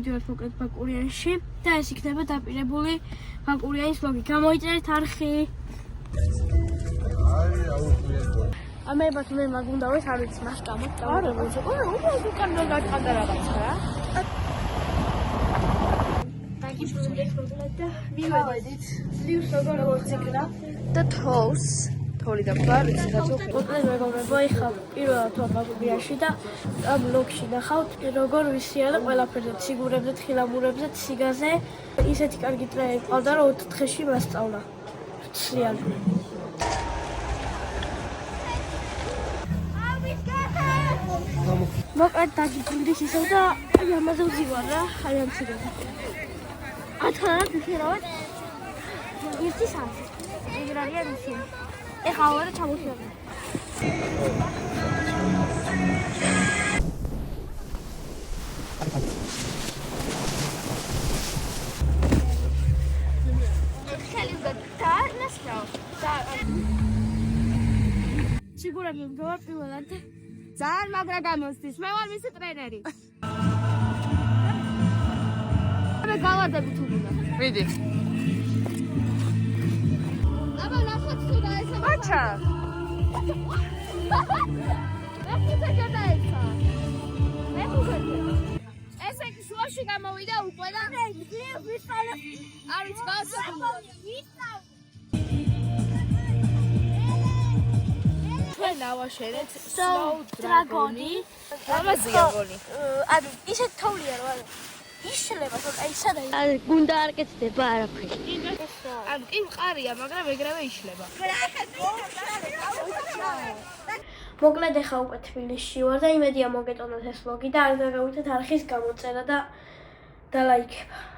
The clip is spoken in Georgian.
მივდივართ მოკლედ ბაკურიანში და ეს იქნება დაპირებული ბაკურიანის ვლოგი. გამოიწერეთ არხი. ამერბათ მე მაგუნდავეს არ ვიცი მას გამოთ დავუყურე. უბრალოდ უკან რომ გაჩანდა რაღაცა რა. დაგიბრუნდეთ მოკლედ და მივედით. ლიუს როგორ იქნა? და თოვს თორი და ბარიც რაცო მოკლედ მეგობრებო ეხლა პირველად ვარ ბაკურიანში და ამ ვლოგში ნახავთ როგორ ვისიარე ყველაფერზე ციგურებზე, თხილამურებზე, ციგაზე. ისეთი კარგი ტრეინინგი ყავდა რომ 4 დღეში მასწავლა. ცლიანი. მოკლედ დაგიბრუნდით ისევ და აი ამაზე ვძივარ რა, აი ამ ციგაზე. ათანად ვიხირავად 1 საათი. ეგ არის ისე. ეხლა ვარ ჩამოშორე. სიგურები მდგარ პირველად. ძალიან მაგრა გამოსდის. მე ვარ მისი ტრენერი. მე გავადები თუ გინდა. მიდი. აბა ნახოთ თუ დაესა. აჩა. მე გადაეცა. მე ხუგები. ესე კი შუაში გამოვიდა უკვე და ვისწავლე. არის გასაგები. ნავაშენეთ Snow Dragon-ი. ამაზია გონი. ანუ ისეთ თოვლია რა. იშლება თქო, აი სადა. აი გუნდა არ კეთდება არაფერი. ანუ კი მყარია, მაგრამ ეგრევე იშლება. მოკლედ ახლა უკვე თბილისში ვარ და იმედია მოგეწონათ ეს ვლოგი და არ გაგავიწყდეთ არხის გამოწერა და ლაიქება.